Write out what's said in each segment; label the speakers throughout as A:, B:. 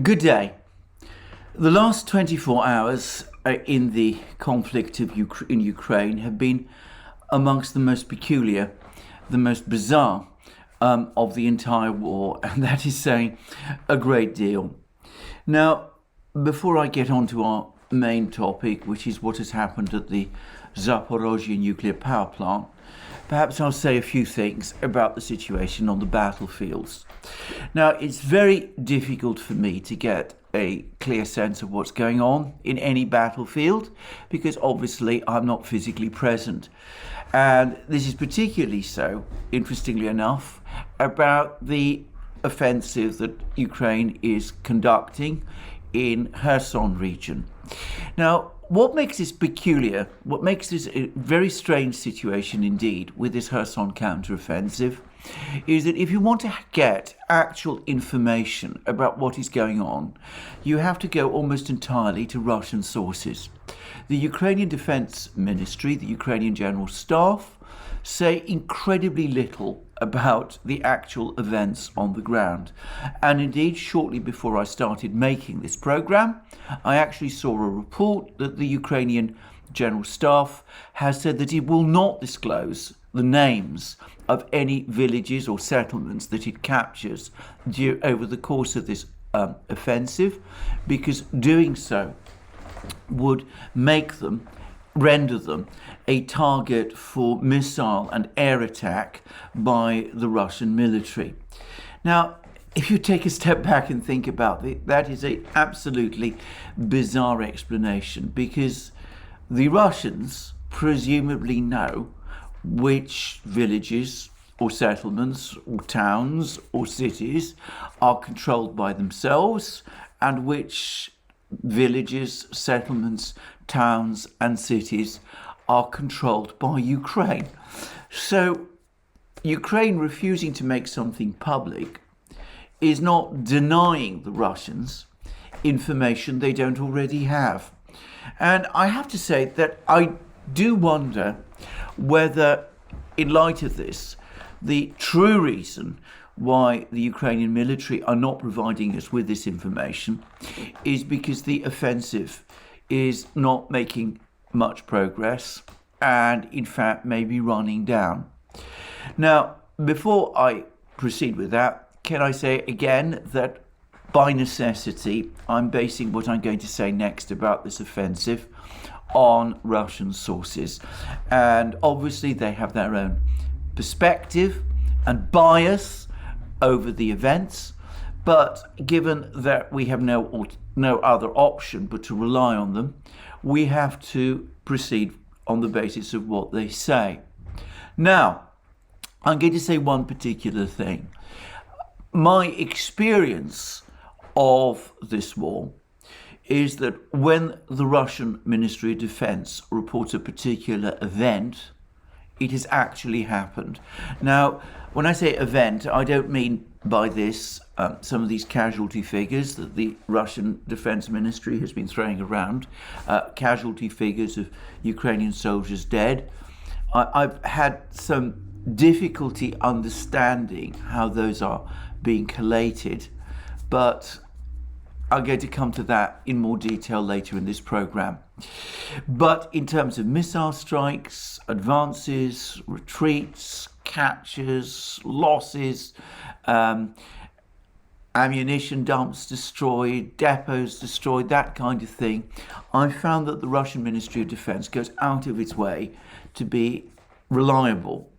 A: Good day. The last 24 hours in the conflict in Ukraine have been amongst the most peculiar, the most bizarre of the entire war, and that is saying a great deal. Now, before I get on to our main topic, which is what has happened at the Zaporozhie nuclear power plant, perhaps I'll say a few things about the situation on the battlefields. Now, it's very difficult for me to get a clear sense of what's going on in any battlefield because obviously I'm not physically present. And this is particularly so, interestingly enough, about the offensive that Ukraine is conducting in Kherson region. Now, what makes this peculiar, what makes this a very strange situation indeed with this Kherson counteroffensive is that if you want to get actual information about what is going on, you have to go almost entirely to Russian sources. The Ukrainian Defense Ministry, the Ukrainian General Staff, say incredibly little about the actual events on the ground. And indeed, shortly before I started making this program, I actually saw a report that the Ukrainian General Staff has said that it will not disclose the names of any villages or settlements that it captures over the course of this offensive, because doing so would render them a target for missile and air attack by the Russian military. Now, if you take a step back and think about it, that is an absolutely bizarre explanation, because the Russians presumably know which villages or settlements or towns or cities are controlled by themselves and which villages, settlements, towns and cities are controlled by Ukraine. So Ukraine refusing to make something public is not denying the Russians information they don't already have. And I have to say that I do wonder whether, in light of this, the true reason why the Ukrainian military are not providing us with this information is because the offensive is not making much progress and, in fact, may be running down. Now, before I proceed with that, can I say again that by necessity, I'm basing what I'm going to say next about this offensive on Russian sources. And obviously they have their own perspective and bias over the events. But given that we have no other option but to rely on them, we have to proceed on the basis of what they say. Now, I'm going to say one particular thing. My experience of this war is that when the Russian Ministry of Defense reports a particular event, it has actually happened. Now, when I say event, I don't mean by this some of these casualty figures that the Russian Defense Ministry has been throwing around, casualty figures of Ukrainian soldiers dead. I've had some difficulty understanding how those are being collated, but I'm going to come to that in more detail later in this program. But in terms of missile strikes, advances, retreats, captures, losses, ammunition dumps destroyed, depots destroyed, that kind of thing, I found that the Russian Ministry of Defense goes out of its way to be reliable.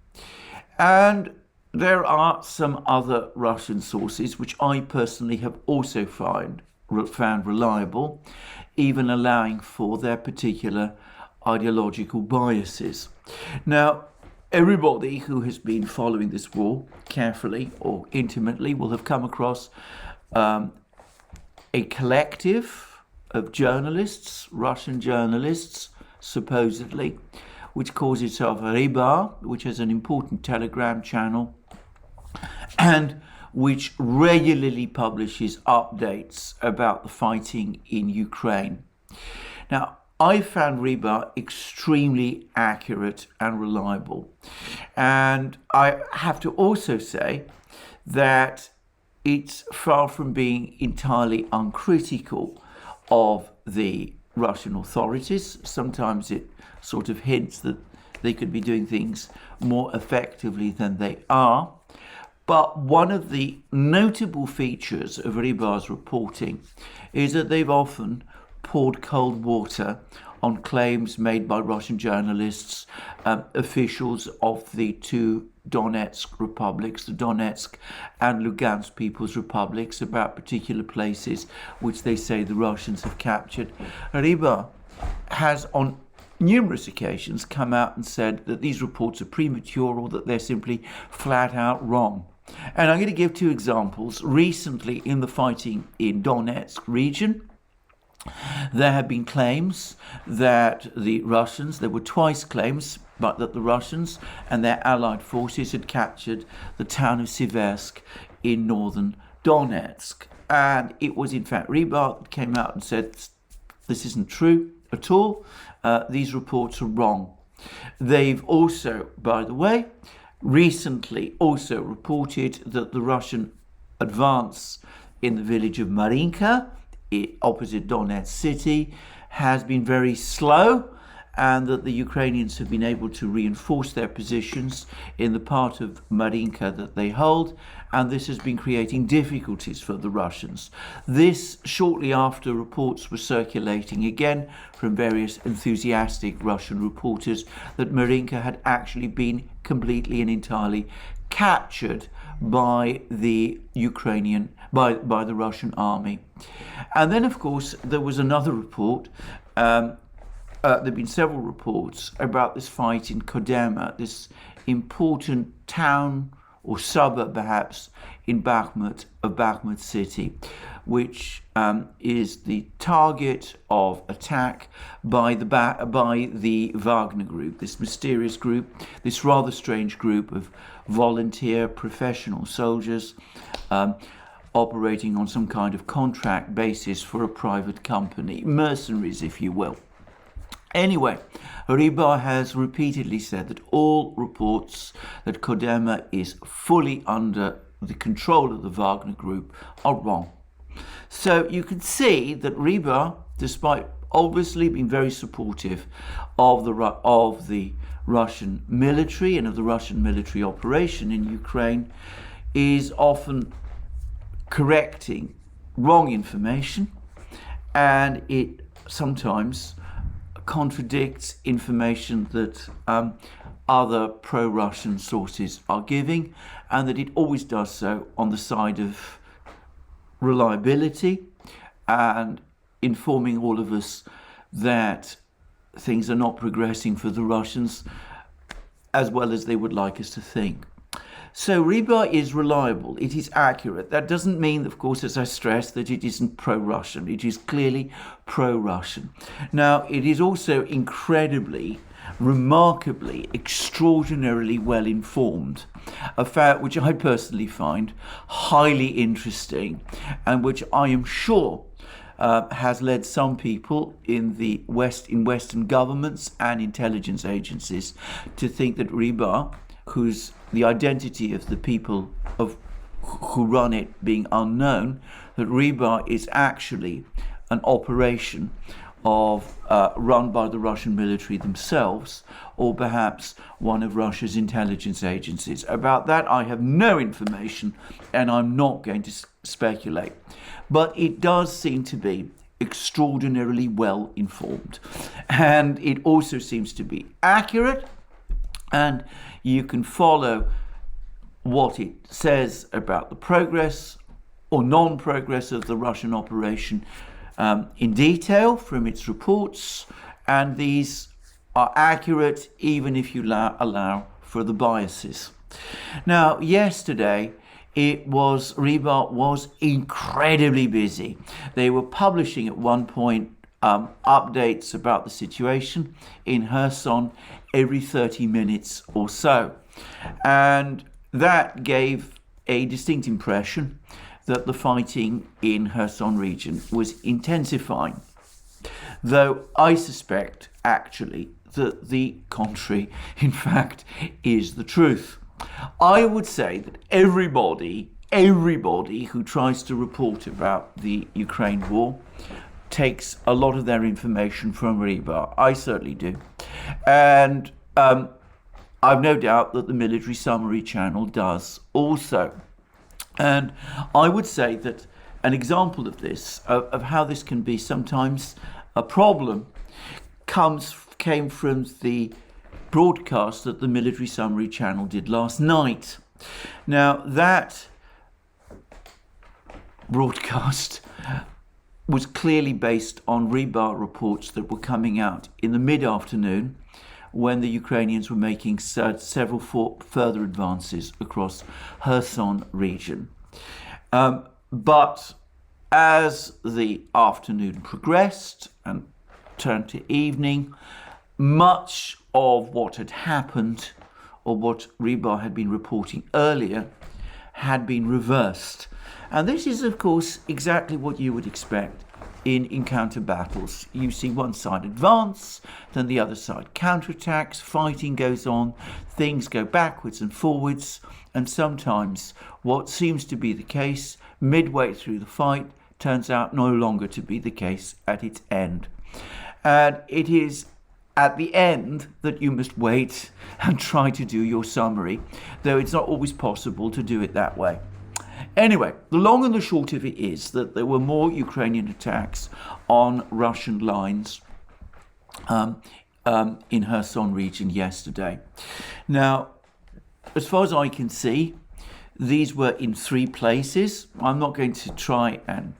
A: And there are some other Russian sources which I personally have also found reliable, even allowing for their particular ideological biases. Now, everybody who has been following this war carefully or intimately will have come across a collective of journalists, Russian journalists, supposedly, which calls itself Ryba, which has an important Telegram channel, and which regularly publishes updates about the fighting in Ukraine. Now, I found Ryba extremely accurate and reliable. And I have to also say that it's far from being entirely uncritical of the Russian authorities. Sometimes it sort of hints that they could be doing things more effectively than they are. But one of the notable features of Rybar's reporting is that they've often poured cold water on claims made by Russian journalists, officials of the two Donetsk republics, the Donetsk and Lugansk People's Republics, about particular places which they say the Russians have captured. Rybar has on numerous occasions come out and said that these reports are premature or that they're simply flat out wrong. And I'm going to give two examples. Recently, in the fighting in Donetsk region, there have been claims that the Russians, there were twice claims, but that the Russians and their allied forces had captured the town of Siversk in northern Donetsk. And it was in fact Rybar that came out and said, this isn't true at all. These reports are wrong. They've also, by the way, recently also reported that the Russian advance in the village of Marinka, opposite Donetsk city, has been very slow, and that the Ukrainians have been able to reinforce their positions in the part of Marinka that they hold, and this has been creating difficulties for the Russians. This shortly after reports were circulating again from various enthusiastic Russian reporters that Marinka had actually been completely and entirely captured by the Ukrainian, by the Russian army. And then, of course, there was another report. There have been several reports about this fight in Koderma, this important town or suburb, perhaps, in Bakhmut city, which is the target of attack by the Wagner group, this mysterious group, this rather strange group of volunteer professional soldiers operating on some kind of contract basis for a private company, mercenaries, if you will. Anyway, Rybar has repeatedly said that all reports that Koderma is fully under the control of the Wagner group are wrong. So you can see that Rybar, despite obviously being very supportive of the Russian military and of the Russian military operation in Ukraine, is often correcting wrong information, and it sometimes contradicts information that other pro-Russian sources are giving, and that it always does so on the side of reliability and informing all of us that things are not progressing for the Russians as well as they would like us to think. So Rybar is reliable, it is accurate. That doesn't mean, of course, as I stressed, that it isn't pro-Russian. It is clearly pro-Russian. Now, it is also incredibly, remarkably, extraordinarily well informed, a fact which I personally find highly interesting and which I am sure has led some people in the West, in Western governments and intelligence agencies, to think that Rybar, whose the identity of the people who run it being unknown, that Rybar is actually an operation run by the Russian military themselves, or perhaps one of Russia's intelligence agencies. About that I have no information, and I'm not going to speculate. But it does seem to be extraordinarily well informed, and it also seems to be accurate, and you can follow what it says about the progress or non-progress of the Russian operation in detail from its reports, and these are accurate even if you allow for the biases. Now, yesterday, Rybar was incredibly busy. They were publishing at one point updates about the situation in Kherson every 30 minutes or so. And that gave a distinct impression that the fighting in Kherson region was intensifying. Though I suspect, actually, that the contrary, in fact, is the truth. I would say that everybody everybody who tries to report about the Ukraine war takes a lot of their information from Rybar. I certainly do. And I've no doubt that the Military Summary Channel does also. And I would say that an example of this, of how this can be sometimes a problem, came from the broadcast that the Military Summary Channel did last night. Now, that broadcast was clearly based on Rybar reports that were coming out in the mid-afternoon when the Ukrainians were making several further advances across Kherson region. But as the afternoon progressed and turned to evening, much of what had happened, or what Rybar had been reporting earlier, had been reversed. And this is, of course, exactly what you would expect in encounter battles. You see one side advance, then the other side counterattacks, fighting goes on, things go backwards and forwards, and sometimes what seems to be the case midway through the fight turns out no longer to be the case at its end. And it is at the end that you must wait and try to do your summary, though it's not always possible to do it that way. Anyway, the long and the short of it is that there were more Ukrainian attacks on Russian lines in Kherson region yesterday. Now, as far as I can see, these were in 3 places. I'm not going to try and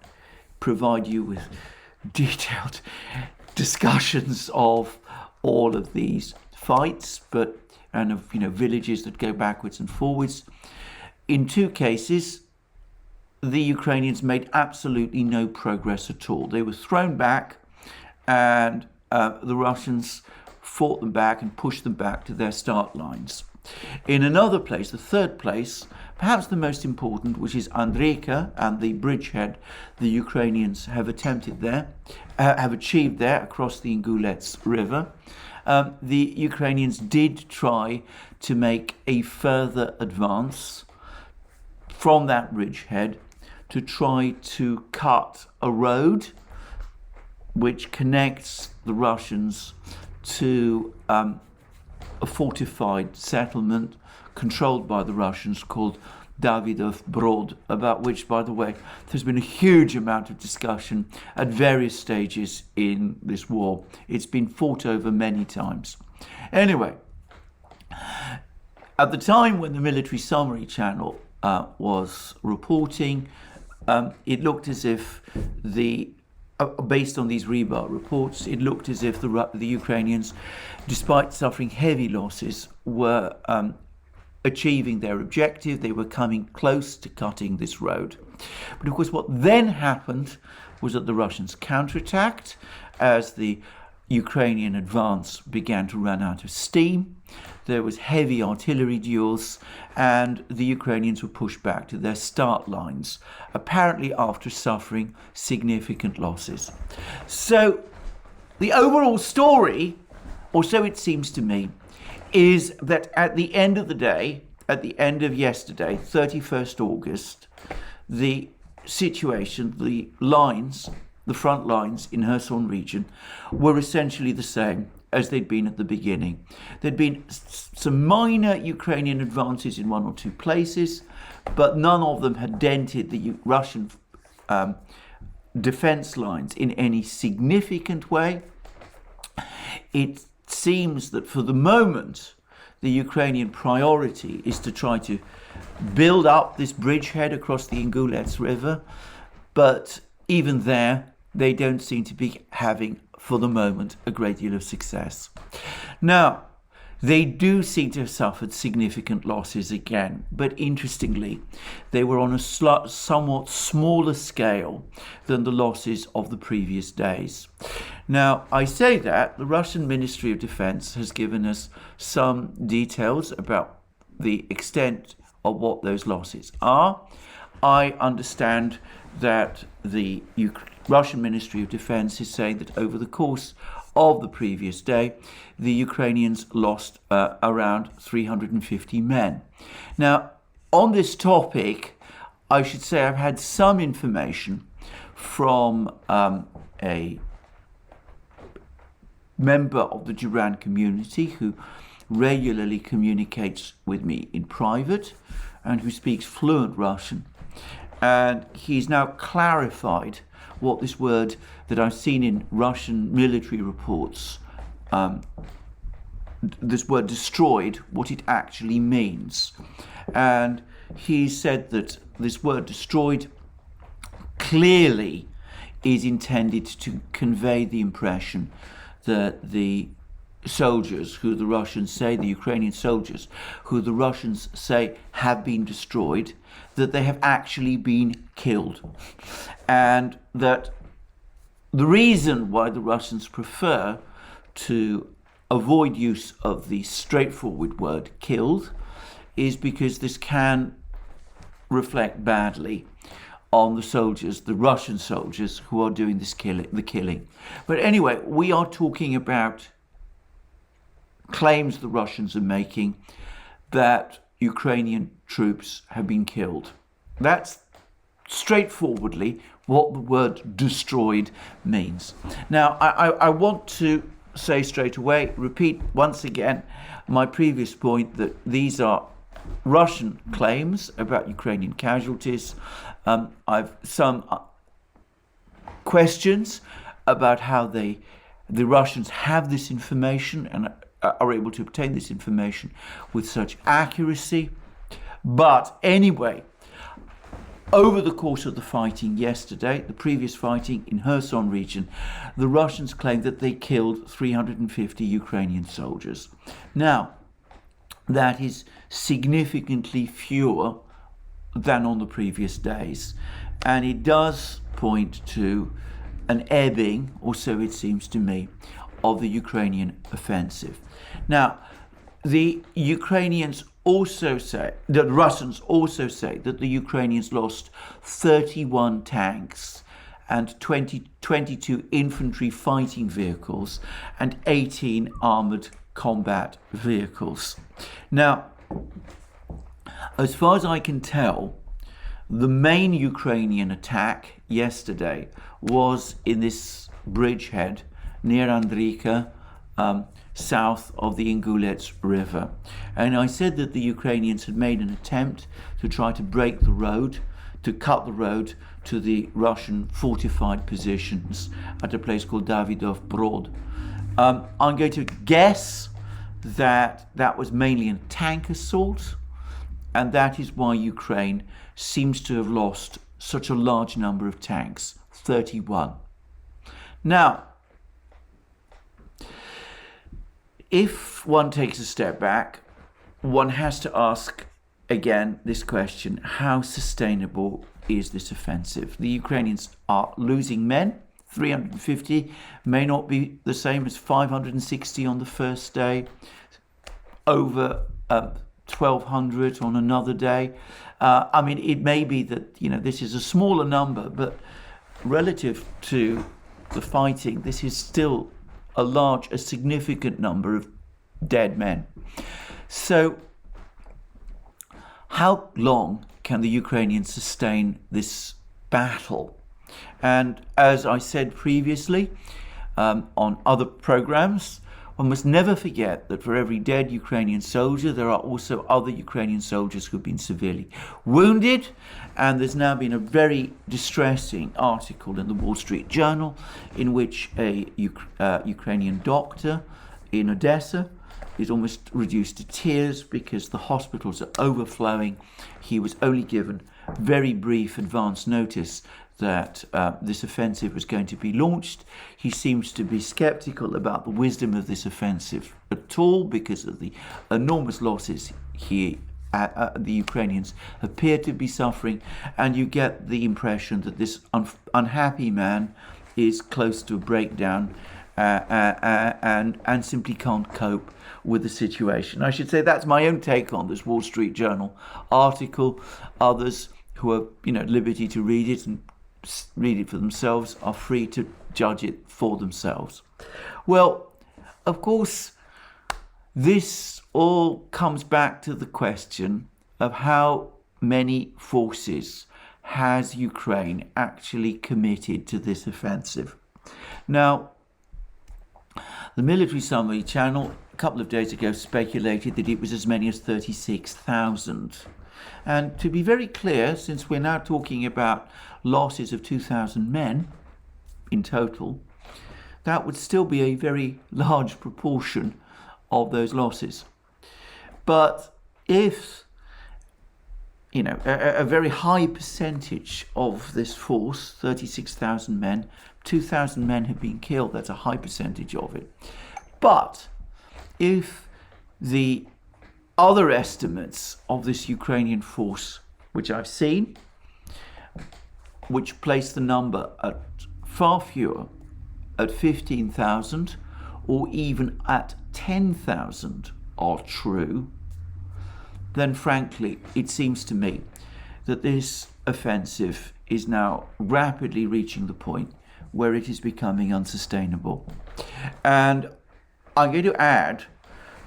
A: provide you with detailed discussions of all of these fights, and of villages that go backwards and forwards. In 2 cases, the Ukrainians made absolutely no progress at all. They were thrown back, and the Russians fought them back and pushed them back to their start lines. In another place, the 3rd place, perhaps the most important, which is Andreyka and the bridgehead the Ukrainians have achieved there across the Ingulets River. The Ukrainians did try to make a further advance from that bridgehead to try to cut a road which connects the Russians to a fortified settlement controlled by the Russians called Davidov Brod, about which, by the way, there's been a huge amount of discussion at various stages in this war. It's been fought over many times. Anyway, at the time when the Military Summary Channel was reporting, it looked as if based on these Rybar reports, it looked as if the Ukrainians, despite suffering heavy losses, were achieving their objective. They were coming close to cutting this road. But of course, what then happened was that the Russians counterattacked as the Ukrainian advance began to run out of steam. There was heavy artillery duels, and the Ukrainians were pushed back to their start lines, apparently after suffering significant losses. So the overall story, or so it seems to me, is that at the end of the day, at the end of yesterday, 31st August, the situation, the front lines in Kherson region were essentially the same as they'd been at the beginning. There'd been some minor Ukrainian advances in 1 or 2 places, but none of them had dented the Russian defense lines in any significant way. It seems that for the moment, the Ukrainian priority is to try to build up this bridgehead across the Ingulets River, but even there, they don't seem to be having, for the moment, a great deal of success. Now, they do seem to have suffered significant losses again, but interestingly, they were on a somewhat smaller scale than the losses of the previous days. Now, I say that the Russian Ministry of Defense has given us some details about the extent of what those losses are. I understand that the Russian Ministry of Defense is saying that over the course of the previous day, the Ukrainians lost around 350 men. Now, on this topic, I should say I've had some information from a member of the Duran community who regularly communicates with me in private and who speaks fluent Russian. And he's now clarified what this word that I've seen in Russian military reports, this word destroyed, what it actually means. And he said that this word destroyed clearly is intended to convey the impression that the soldiers who the Russians say, the Ukrainian soldiers who the Russians say have been destroyed, that they have actually been killed. And that the reason why the Russians prefer to avoid use of the straightforward word killed is because this can reflect badly on the soldiers, the Russian soldiers who are doing this the killing. But anyway, we are talking about claims the Russians are making that Ukrainian troops have been killed. That's straightforwardly what the word destroyed means. Now, I want to say straight away, repeat once again my previous point that these are Russian claims about Ukrainian casualties. I've some questions about how the Russians have this information and are able to obtain this information with such accuracy. But anyway, over the course of the fighting yesterday, the previous fighting in Kherson region, the Russians claimed that they killed 350 Ukrainian soldiers. Now, that is significantly fewer than on the previous days. And it does point to an ebbing, or so it seems to me, of the Ukrainian offensive. Now, the Ukrainians also say, the Russians also say that the Ukrainians lost 31 tanks and 22 infantry fighting vehicles and 18 armored combat vehicles. Now, as far as I can tell, the main Ukrainian attack yesterday was in this bridgehead near Andrika, south of the Ingulets River. And I said that the Ukrainians had made an attempt to try to break the road, to cut the road to the Russian fortified positions at a place called Davidov Brod. I'm going to guess that that was mainly a tank assault, and that is why Ukraine seems to have lost such a large number of tanks, 31. Now, if one takes a step back, one has to ask again this question: how sustainable is this offensive? The Ukrainians are losing men. 350 may not be the same as 560 on the first day, over 1,200 on another day. I mean, it may be that, this is a smaller number, but relative to the fighting, this is still a significant number of dead men. So how long can the Ukrainians sustain this battle? And as I said previously on other programs, one must never forget that for every dead Ukrainian soldier, there are also other Ukrainian soldiers who've been severely wounded. And there's now been a very distressing article in the Wall Street Journal in which a Ukrainian doctor in Odessa is almost reduced to tears because the hospitals are overflowing. He was only given very brief advance notice that this offensive was going to be launched. He seems to be skeptical about the wisdom of this offensive at all because of the enormous losses the Ukrainians appear to be suffering, and you get the impression that this unhappy man is close to a breakdown and simply can't cope with the situation. I should say that's my own take on this Wall Street Journal article. Others who are at liberty to read it and read it for themselves are free to judge it for themselves. Well, of course, this all comes back to the question of how many forces has Ukraine actually committed to this offensive? Now, the Military Summary Channel a couple of days ago speculated that it was as many as 36,000. And to be very clear, since we're now talking about losses of 2,000 men in total, that would still be a very large proportion of those losses. But if, you know, a very high percentage of this force, 36,000 men, 2,000 men have been killed, that's a high percentage of it. But if the other estimates of this Ukrainian force, which I've seen, which place the number at far fewer, at 15,000 or even at 10,000 are true, then frankly, it seems to me that this offensive is now rapidly reaching the point where it is becoming unsustainable. And I'm going to add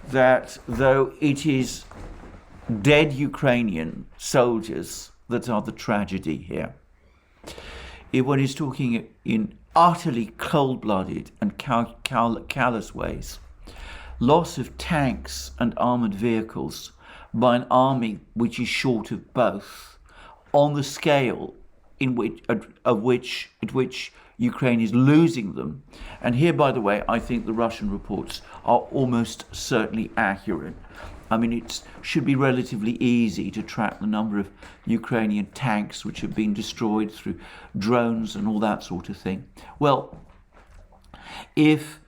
A: that though it is dead Ukrainian soldiers that are the tragedy here, if one is talking in utterly cold-blooded and callous ways, loss of tanks and armoured vehicles by an army which is short of both, on the scale at which Ukraine is losing them. And here, by the way, I think the Russian reports are almost certainly accurate. I mean, it should be relatively easy to track the number of Ukrainian tanks which have been destroyed through drones and all that sort of thing. Well, if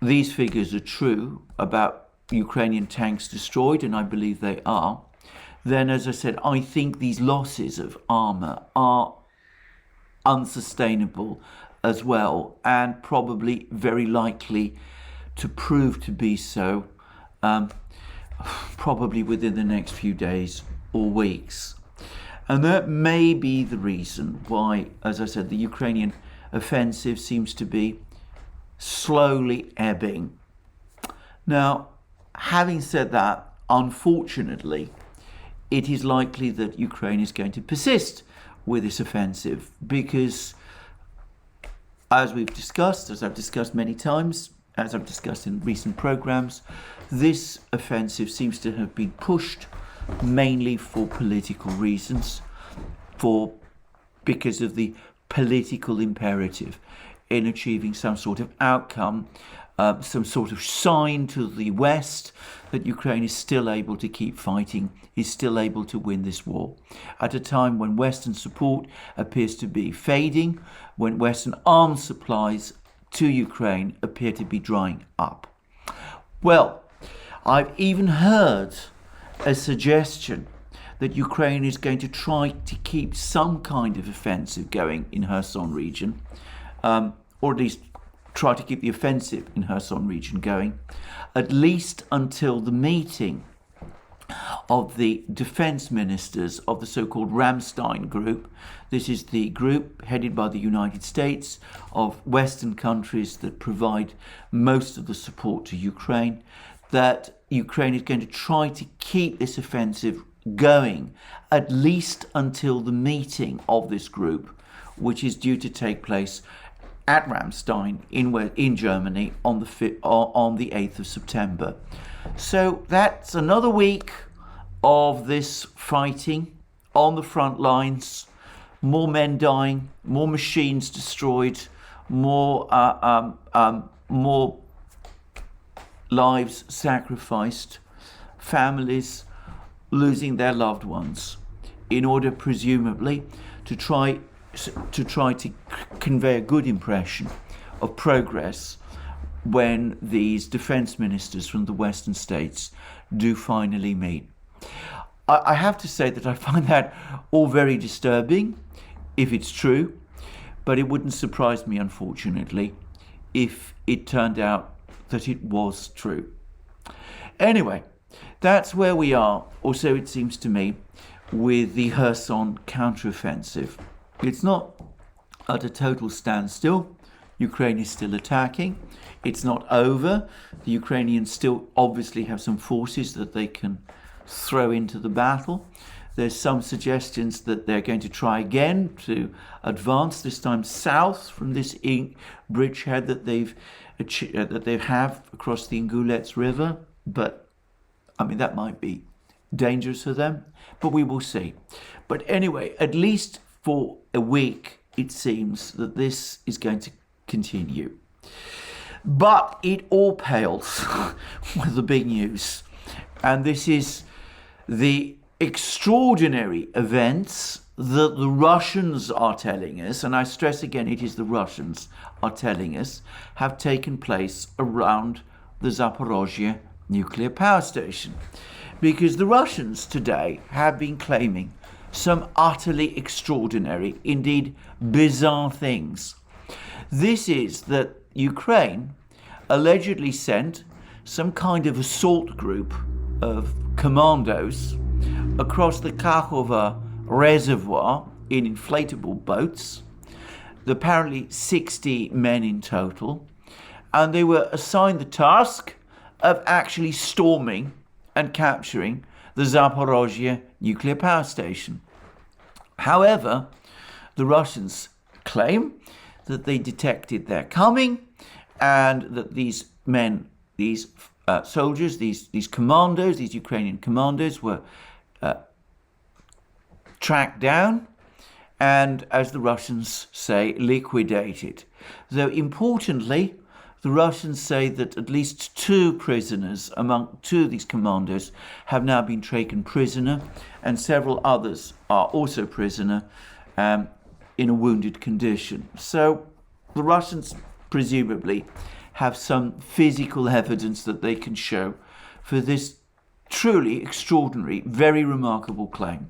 A: these figures are true about Ukrainian tanks destroyed, and I believe they are, then, as I said, I think these losses of armour are unsustainable as well, and probably very likely to prove to be so probably within the next few days or weeks. And that may be the reason why, as I said, the Ukrainian offensive seems to be slowly ebbing. Now, having said that, unfortunately, it is likely that Ukraine is going to persist with this offensive because, as we've discussed, as I've discussed many times, as I've discussed in recent programs, this offensive seems to have been pushed mainly for political reasons, because of the political imperative in achieving some sort of outcome, some sort of sign to the West that Ukraine is still able to keep fighting, is still able to win this war. At a time when Western support appears to be fading, when Western arms supplies to Ukraine appear to be drying up. Well, I've even heard a suggestion that Ukraine is going to try to keep some kind of offensive going in Kherson region, or at least try to keep the offensive in Kherson region going, at least until the meeting of the defense ministers of the so-called Ramstein group. This is the group headed by the United States of Western countries that provide most of the support to Ukraine, that Ukraine is going to try to keep this offensive going at least until the meeting of this group, which is due to take place at Ramstein in Germany on the 8th of September. So that's another week of this fighting on the front lines, more men dying, more machines destroyed, more lives sacrificed, families losing their loved ones, in order presumably to try to convey a good impression of progress when these defense ministers from the Western states do finally meet. I have to say that I find that all very disturbing, if it's true, but it wouldn't surprise me, unfortunately, if it turned out that it was true. Anyway, that's where we are, or so it seems to me, with the Kherson counteroffensive. It's not at a total standstill. Ukraine is still attacking. It's not over. The Ukrainians still obviously have some forces that they can throw into the battle. There's some suggestions that they're going to try again to advance, this time south from this bridgehead that they have across the Ingulets River. But I mean, that might be dangerous for them, but we will see. But anyway, at least for a week, it seems that this is going to continue. But it all pales with the big news. And this is the extraordinary events that the Russians are telling us, and I stress again, it is the Russians are telling us, have taken place around the Zaporozhie nuclear power station. Because the Russians today have been claiming some utterly extraordinary, indeed bizarre things. This is that Ukraine allegedly sent some kind of assault group of commandos across the Kakhovka reservoir in inflatable boats, apparently 60 men in total, and they were assigned the task of actually storming and capturing the Zaporozhie nuclear power station. However, the Russians claim that they detected their coming and that these men, these soldiers, these commandos, these Ukrainian commandos were tracked down and, as the Russians say, liquidated. Though importantly, the Russians say that at least two of these commandos have now been taken prisoner, and several others are also prisoner in a wounded condition. So the Russians presumably have some physical evidence that they can show for this truly extraordinary, very remarkable claim.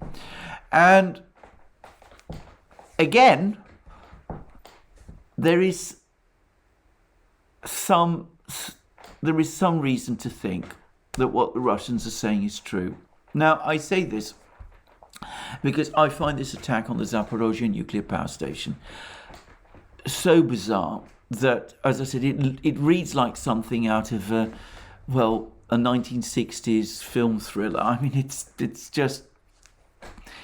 A: And again, there is some reason to think that what the Russians are saying is true. Now, I say this because I find this attack on the Zaporozhie nuclear power station so bizarre that, as I said, it reads like something out of a 1960s film thriller. I mean, it's just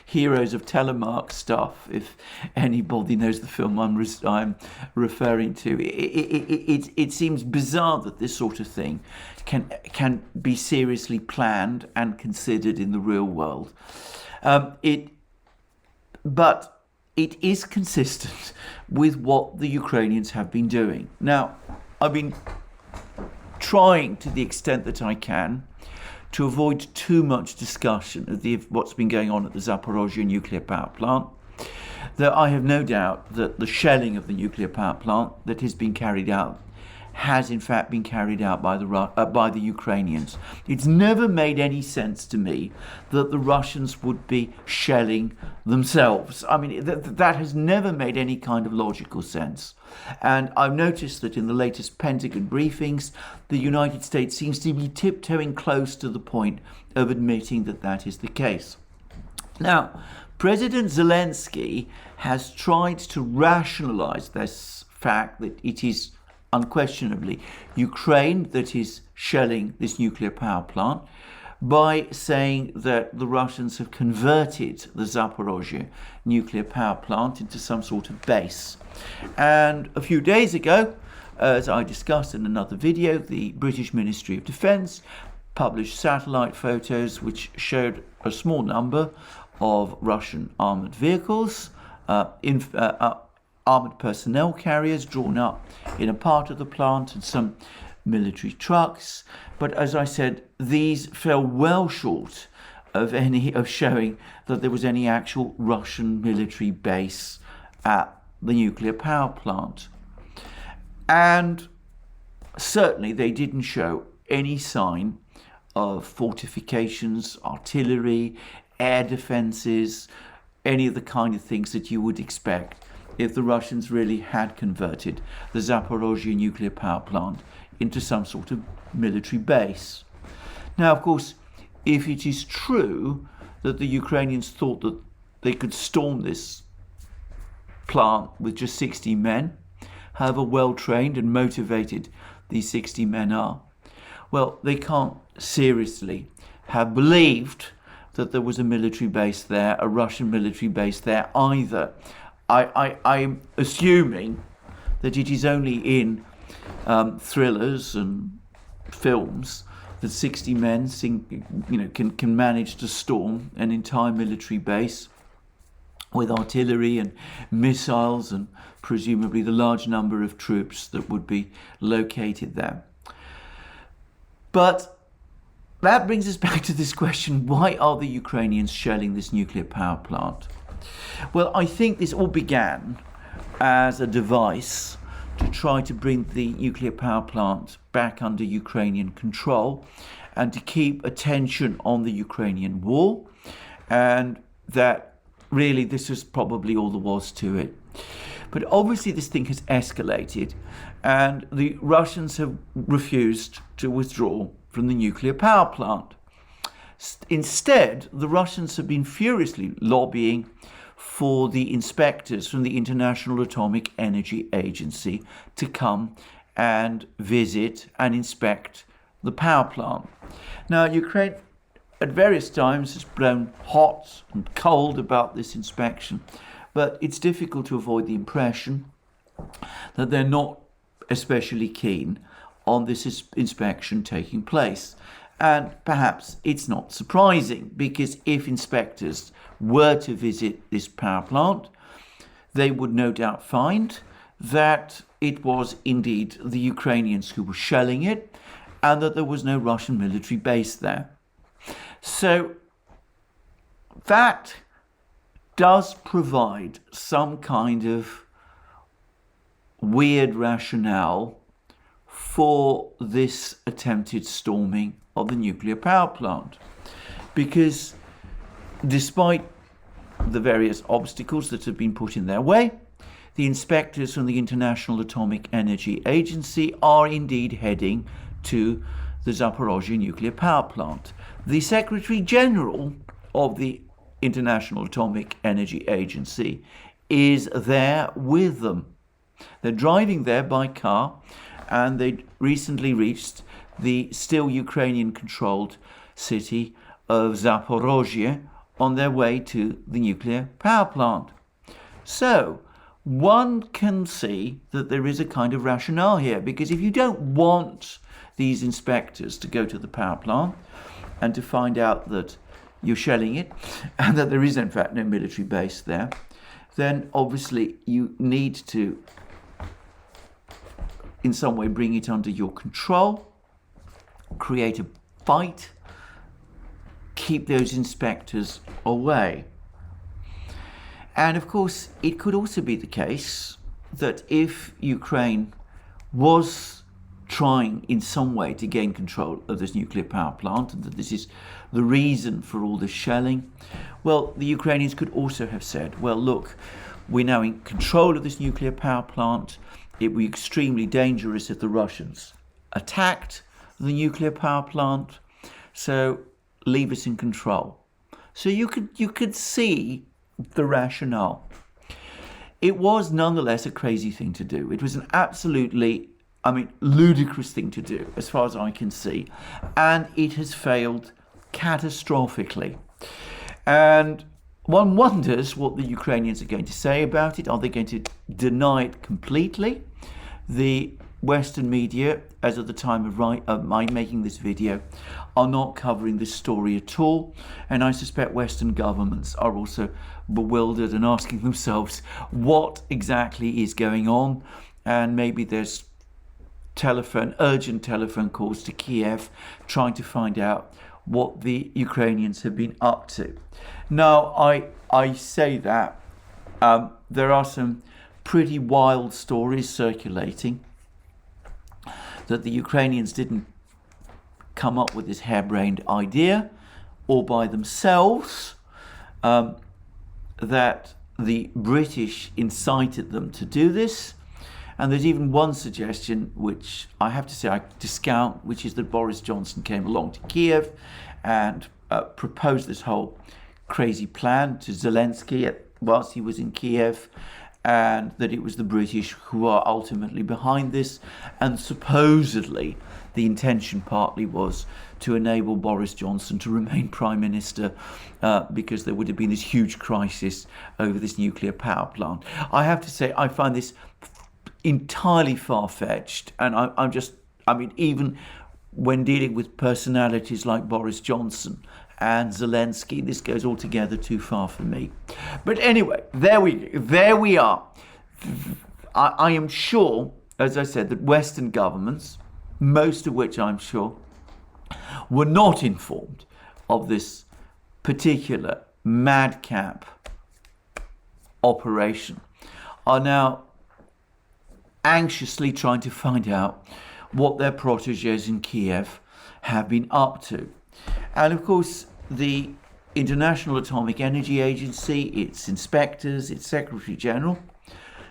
A: Heroes of Telemark stuff, if anybody knows the film I'm referring to. It seems bizarre that this sort of thing can be seriously planned and considered in the real world. But it is consistent with what the Ukrainians have been doing. Now, I've been trying to the extent that I can to avoid too much discussion of what's been going on at the Zaporozhie nuclear power plant, though I have no doubt that the shelling of the nuclear power plant that has been carried out has in fact been carried out by the Ukrainians. It's never made any sense to me that the Russians would be shelling themselves. I mean, that has never made any kind of logical sense. And I've noticed that in the latest Pentagon briefings, the United States seems to be tiptoeing close to the point of admitting that that is the case. Now, President Zelensky has tried to rationalize this fact that it is unquestionably Ukraine that is shelling this nuclear power plant by saying that the Russians have converted the Zaporozhie nuclear power plant into some sort of base. And a few days ago, as I discussed in another video, the British Ministry of Defence published satellite photos which showed a small number of Russian armoured vehicles, armoured personnel carriers drawn up in a part of the plant, and some military trucks. But as I said, these fell well short of showing that there was any actual Russian military base at the nuclear power plant. And certainly they didn't show any sign of fortifications, artillery, air defences, any of the kind of things that you would expect if the Russians really had converted the Zaporozhie nuclear power plant into some sort of military base. Now, of course, if it is true that the Ukrainians thought that they could storm this plant with just 60 men, however well trained and motivated these 60 men are, well, they can't seriously have believed that there was a military base there, a Russian military base there either. I'm assuming that it is only in thrillers and films that 60 men can manage to storm an entire military base with artillery and missiles and presumably the large number of troops that would be located there. But that brings us back to this question: why are the Ukrainians shelling this nuclear power plant? Well, I think this all began as a device to try to bring the nuclear power plant back under Ukrainian control and to keep attention on the Ukrainian war, and that really this was probably all there was to it. But obviously this thing has escalated, and the Russians have refused to withdraw from the nuclear power plant. Instead, the Russians have been furiously lobbying for the inspectors from the International Atomic Energy Agency to come and visit and inspect the power plant. Now, Ukraine at various times has blown hot and cold about this inspection, but it's difficult to avoid the impression that they're not especially keen on this inspection taking place. And perhaps it's not surprising, because if inspectors were to visit this power plant, they would no doubt find that it was indeed the Ukrainians who were shelling it, and that there was no Russian military base there. So that does provide some kind of weird rationale for this attempted storming of the nuclear power plant, because despite the various obstacles that have been put in their way, the inspectors from the International Atomic Energy Agency are indeed heading to the Zaporozhie nuclear power plant. The Secretary General of the International Atomic Energy Agency is there with them. They're driving there by car, and they recently reached the still Ukrainian-controlled city of Zaporozhie on their way to the nuclear power plant. So one can see that there is a kind of rationale here, because if you don't want these inspectors to go to the power plant and to find out that you're shelling it and that there is in fact no military base there, then obviously you need to in some way bring it under your control, create a fight, keep those inspectors away. And of course, it could also be the case that if Ukraine was trying in some way to gain control of this nuclear power plant, and that this is the reason for all this shelling, well, the Ukrainians could also have said, well, look, we're now in control of this nuclear power plant. It would be extremely dangerous if the Russians attacked the nuclear power plant, so leave us in control. So you could see the rationale. It was nonetheless a crazy thing to do. It was an absolutely, ludicrous thing to do, as far as I can see. And it has failed catastrophically. And one wonders what the Ukrainians are going to say about it. Are they going to deny it completely? The Western media, as of the time of my making this video, are not covering this story at all. And I suspect Western governments are also bewildered and asking themselves what exactly is going on. And maybe there's urgent telephone calls to Kiev trying to find out what the Ukrainians have been up to. Now, I say that there are some pretty wild stories circulating that the Ukrainians didn't come up with this harebrained idea all by themselves, that the British incited them to do this. And there's even one suggestion, which I have to say I discount, which is that Boris Johnson came along to Kiev and proposed this whole crazy plan to Zelensky whilst he was in Kiev, and that it was the British who are ultimately behind this, and supposedly the intention partly was to enable Boris Johnson to remain Prime Minister because there would have been this huge crisis over this nuclear power plant. I have to say, I find this entirely far-fetched, and I mean, even when dealing with personalities like Boris Johnson and Zelensky, this goes altogether too far for me. But anyway, there we are. I am sure, as I said, that Western governments, most of which I'm sure, were not informed of this particular madcap operation, are now anxiously trying to find out what their protégés in Kiev have been up to. And of course, the International Atomic Energy Agency, its inspectors, its Secretary General,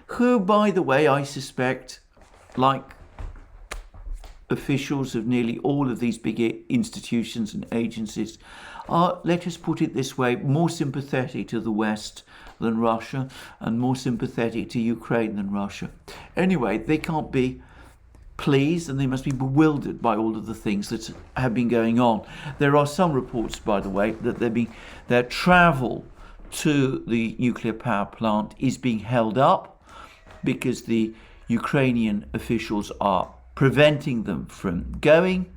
A: who, by the way, I suspect, like officials of nearly all of these big institutions and agencies, are, let us put it this way, more sympathetic to the West than Russia, and more sympathetic to Ukraine than Russia. Anyway, they can't be pleased, and they must be bewildered by all of the things that have been going on. There are some reports, by the way, that their travel to the nuclear power plant is being held up because the Ukrainian officials are preventing them from going,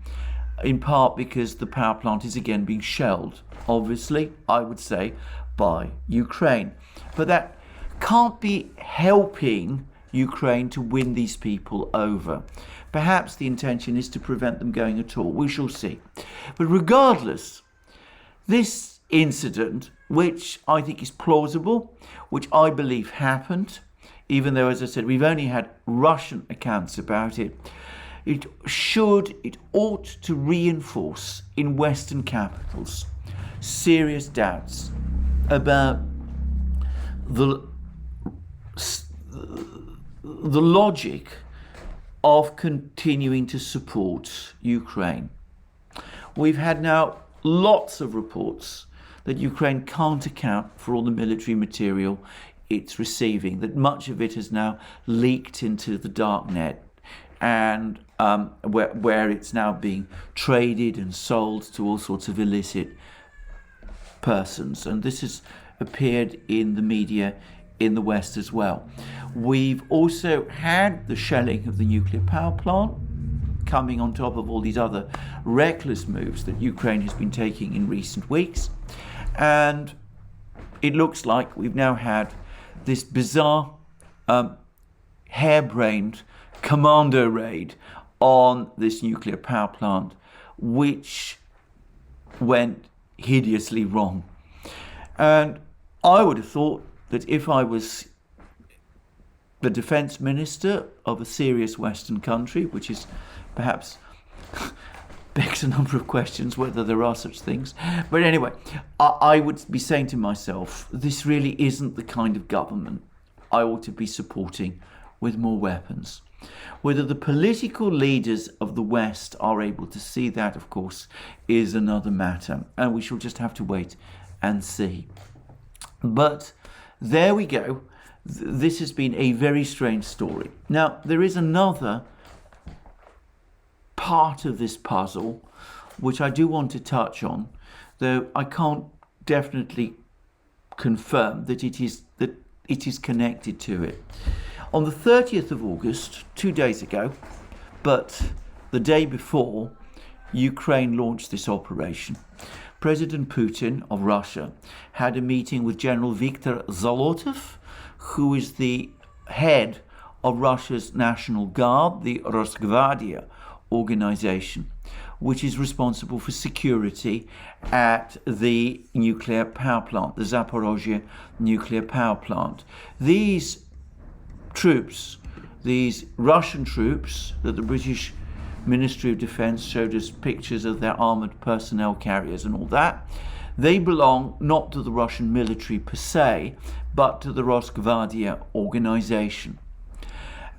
A: in part because the power plant is again being shelled, obviously, I would say, by Ukraine. But that can't be helping Ukraine to win these people over. Perhaps the intention is to prevent them going at all. We shall see. But regardless, this incident, which I think is plausible, which I believe happened, even though, as I said, we've only had Russian accounts about it, it ought to reinforce in Western capitals serious doubts about the logic of continuing to support Ukraine. We've had now lots of reports that Ukraine can't account for all the military material it's receiving, that much of it has now leaked into the dark net, and where it's now being traded and sold to all sorts of illicit persons. And this has appeared in the media in the West as well. We've also had the shelling of the nuclear power plant coming on top of all these other reckless moves that Ukraine has been taking in recent weeks. And it looks like we've now had this bizarre, harebrained Commando raid on this nuclear power plant, which went hideously wrong. And I would have thought that if I was the defense minister of a serious Western country, which is perhaps begs a number of questions whether there are such things. But anyway, I would be saying to myself, this really isn't the kind of government I ought to be supporting with more weapons. Whether the political leaders of the West are able to see that, of course, is another matter. And we shall just have to wait and see. But there we go. This has been a very strange story. Now, there is another part of this puzzle which I do want to touch on, though I can't definitely confirm that it is connected to it. On the 30th of August, 2 days ago, but the day before, Ukraine launched this operation. President Putin of Russia had a meeting with General Viktor Zolotov, who is the head of Russia's National Guard, the Rosgvardia organization, which is responsible for security at the nuclear power plant, the Zaporozhie nuclear power plant. These troops, these Russian troops that the British Ministry of Defense showed us pictures of their armored personnel carriers and all that, they belong not to the Russian military per se, but to the Rosgvardia organization.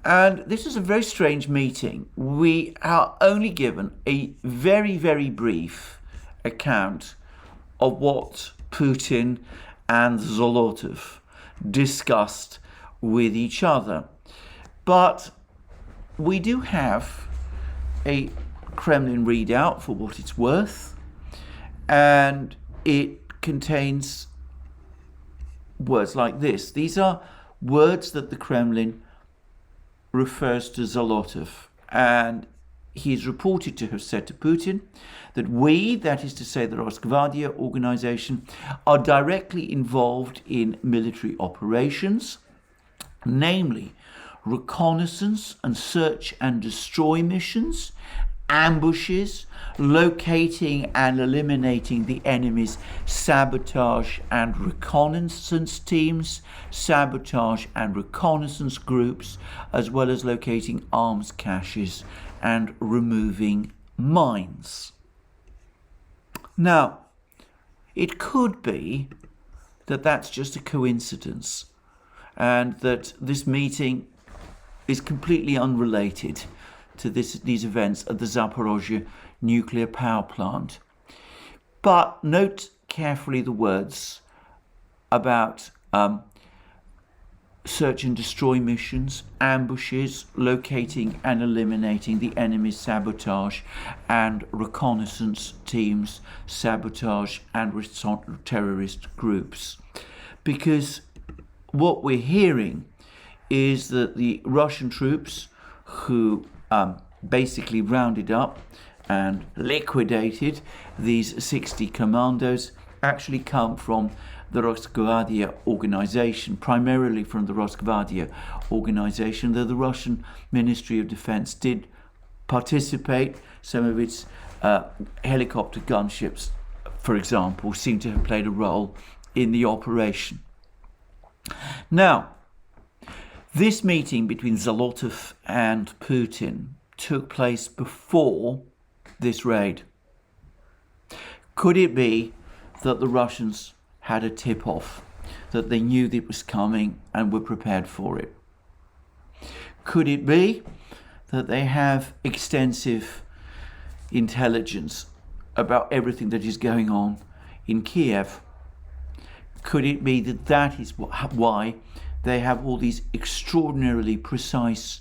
A: And this is a very strange meeting. We are only given a very, very brief account of what Putin and Zolotov discussed with each other. But we do have a Kremlin readout for what it's worth, and it contains words like this. These are words that the Kremlin refers to Zalotov, and he is reported to have said to Putin that we, that is to say the Rosgvardia organization, are directly involved in military operations, namely reconnaissance and search and destroy missions, ambushes, locating and eliminating the enemy's sabotage and reconnaissance teams, sabotage and reconnaissance groups, as well as locating arms caches and removing mines. Now, it could be that that's just a coincidence and that this meeting is completely unrelated to these events at the Zaporozhie nuclear power plant. But note carefully the words about search and destroy missions, ambushes, locating and eliminating the enemy's sabotage and reconnaissance teams, sabotage and terrorist groups. Because what we're hearing is that the Russian troops who basically rounded up and liquidated these 60 commandos actually come from the Rosgvardia organization, primarily from the Rosgvardia organization, though the Russian Ministry of Defense did participate. Some of its helicopter gunships, for example, seem to have played a role in the operation. Now, this meeting between Zalotov and Putin took place before this raid. Could it be that the Russians had a tip-off, that they knew that it was coming and were prepared for it? Could it be that they have extensive intelligence about everything that is going on in Kiev? Could it be that that is why they have all these extraordinarily precise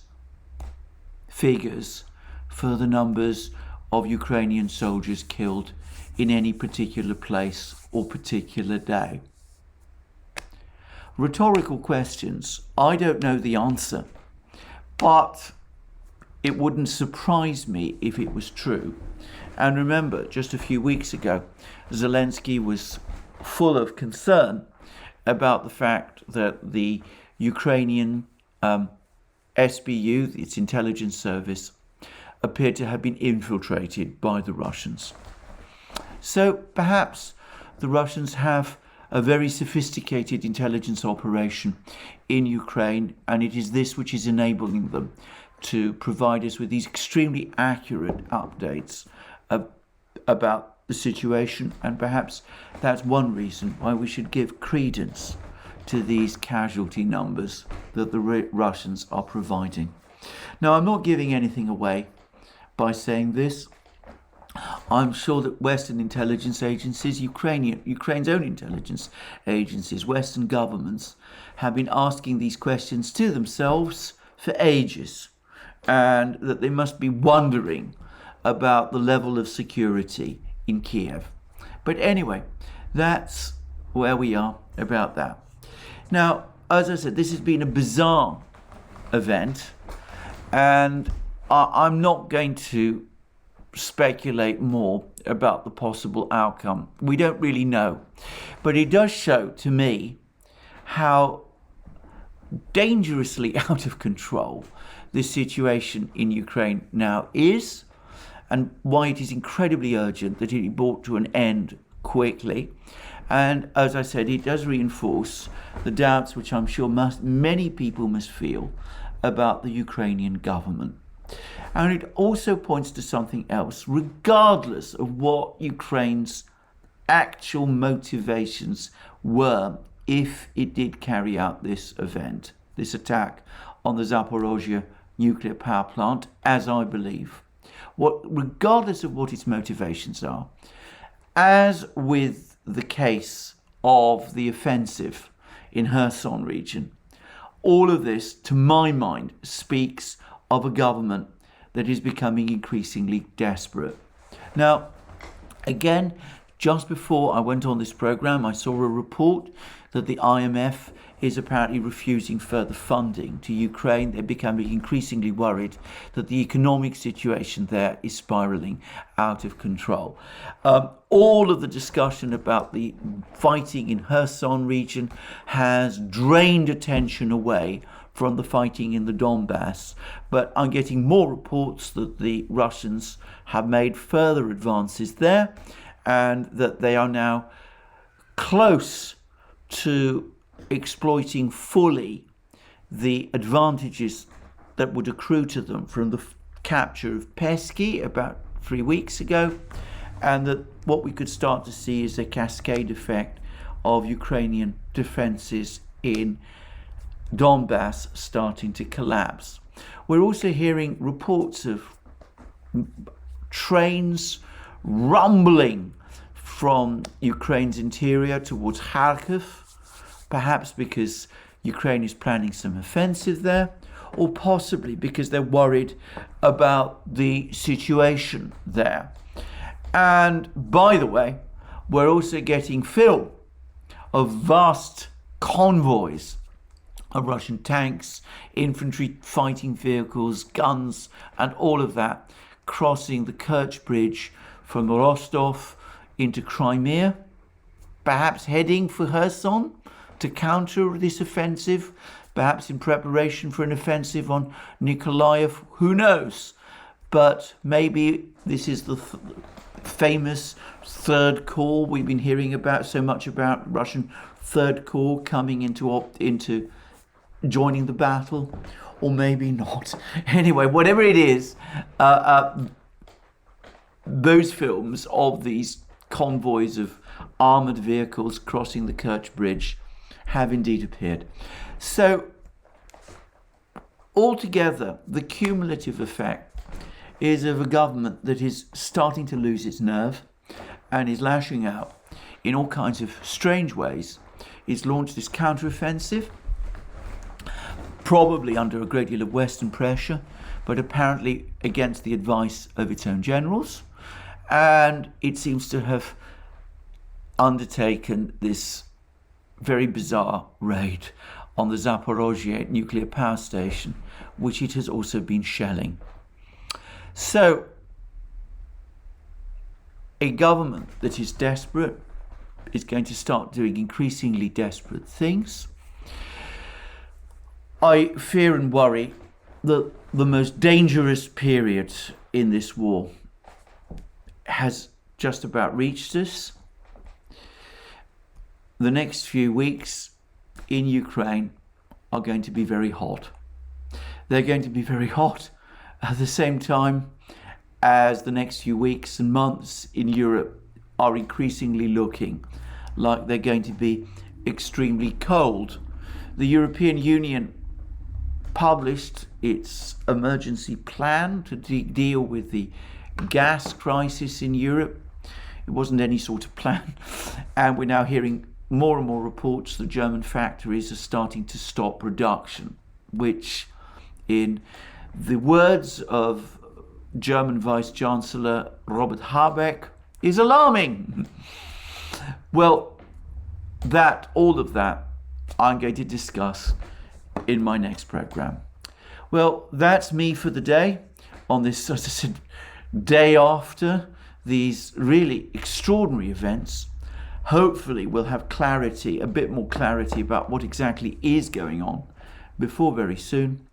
A: figures for the numbers of Ukrainian soldiers killed in any particular place or particular day? Rhetorical questions. I don't know the answer, but it wouldn't surprise me if it was true. And remember, just a few weeks ago, Zelensky was full of concern about the fact that the Ukrainian SBU, its intelligence service, appeared to have been infiltrated by the Russians. So perhaps the Russians have a very sophisticated intelligence operation in Ukraine, and it is this which is enabling them to provide us with these extremely accurate updates about the situation, and perhaps that's one reason why we should give credence to these casualty numbers that the Russians are providing. Now, I'm not giving anything away by saying this. I'm sure that Western intelligence agencies, Ukraine's own intelligence agencies, Western governments have been asking these questions to themselves for ages, and that they must be wondering about the level of security in Kiev. But anyway, that's where we are about that. Now, as I said, this has been a bizarre event, and I'm not going to speculate more about the possible outcome. We don't really know. But it does show to me how dangerously out of control the situation in Ukraine now is, and why it is incredibly urgent that it be brought to an end quickly. And as I said, it does reinforce the doubts which I'm sure many people must feel about the Ukrainian government. And it also points to something else. Regardless of what Ukraine's actual motivations were, if it did carry out this event, this attack on the Zaporozhie nuclear power plant, as I believe, regardless of what its motivations are, as with the case of the offensive in Kherson region, all of this, to my mind, speaks of a government that is becoming increasingly desperate. Now, again, just before I went on this program, I saw a report that the IMF is apparently refusing further funding to Ukraine. They're becoming increasingly worried that the economic situation there is spiraling out of control. All of the discussion about the fighting in Kherson region has drained attention away from the fighting in the Donbass, but I'm getting more reports that the Russians have made further advances there and that they are now close to exploiting fully the advantages that would accrue to them from the capture of Pesky about 3 weeks ago, and that what we could start to see is a cascade effect of Ukrainian defenses in Donbass starting to collapse. We're also hearing reports of trains rumbling from Ukraine's interior towards Kharkiv, perhaps because Ukraine is planning some offensive there, or possibly because they're worried about the situation there. And by the way, we're also getting film of vast convoys of Russian tanks, infantry fighting vehicles, guns, and all of that crossing the Kerch Bridge from Rostov into Crimea, perhaps heading for Kherson to counter this offensive, perhaps in preparation for an offensive on Nikolaev, who knows? But maybe this is the famous third corps we've been hearing about so much about, Russian third corps coming into joining the battle, or maybe not. Anyway, whatever it is, those films of these convoys of armoured vehicles crossing the Kerch Bridge have indeed appeared. So altogether, the cumulative effect is of a government that is starting to lose its nerve and is lashing out in all kinds of strange ways. It's launched this counteroffensive, probably under a great deal of Western pressure, but apparently against the advice of its own generals. And it seems to have undertaken this very bizarre raid on the Zaporozhie nuclear power station, which it has also been shelling. So, a government that is desperate is going to start doing increasingly desperate things. I fear and worry that the most dangerous period in this war has just about reached us. The next few weeks in Ukraine are going to be very hot. They're going to be very hot at the same time as the next few weeks and months in Europe are increasingly looking like they're going to be extremely cold. The European Union published its emergency plan to deal with the gas crisis in Europe. It wasn't any sort of plan, and we're now hearing more and more reports that German factories are starting to stop production, which, in the words of German Vice-Chancellor Robert Habeck, is alarming. Well, all of that I'm going to discuss in my next program. Well, that's me for the day on this sort of day after these really extraordinary events. Hopefully we'll have clarity, a bit more clarity about what exactly is going on before very soon.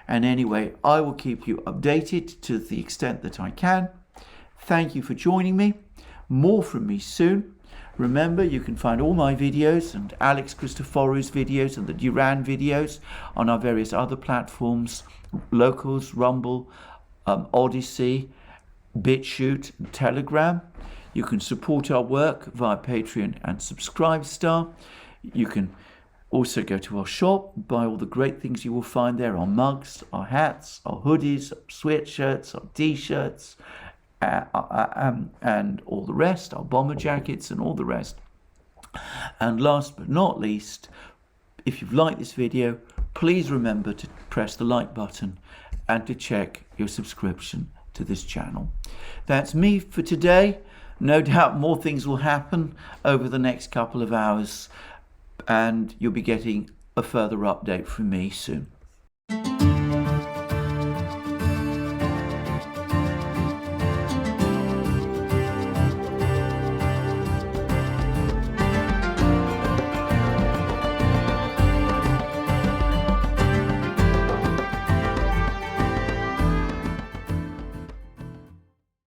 A: And anyway, I will keep you updated to the extent that I can. Thank you for joining me. More from me soon. Remember, you can find all my videos and Alex Christophorou's videos and the Duran videos on our various other platforms, Locals, Rumble, ODYSEE, BitChute, and Telegram. You can support our work via Patreon and Subscribestar. You can also go to our shop, buy all the great things you will find there, our mugs, our hats, our hoodies, our sweatshirts, our t-shirts, and all the rest, our bomber jackets and all the rest. And last but not least, if you've liked this video, please remember to press the like button and to check your subscription to this channel. That's me for today. No doubt more things will happen over the next couple of hours, and you'll be getting a further update from me soon.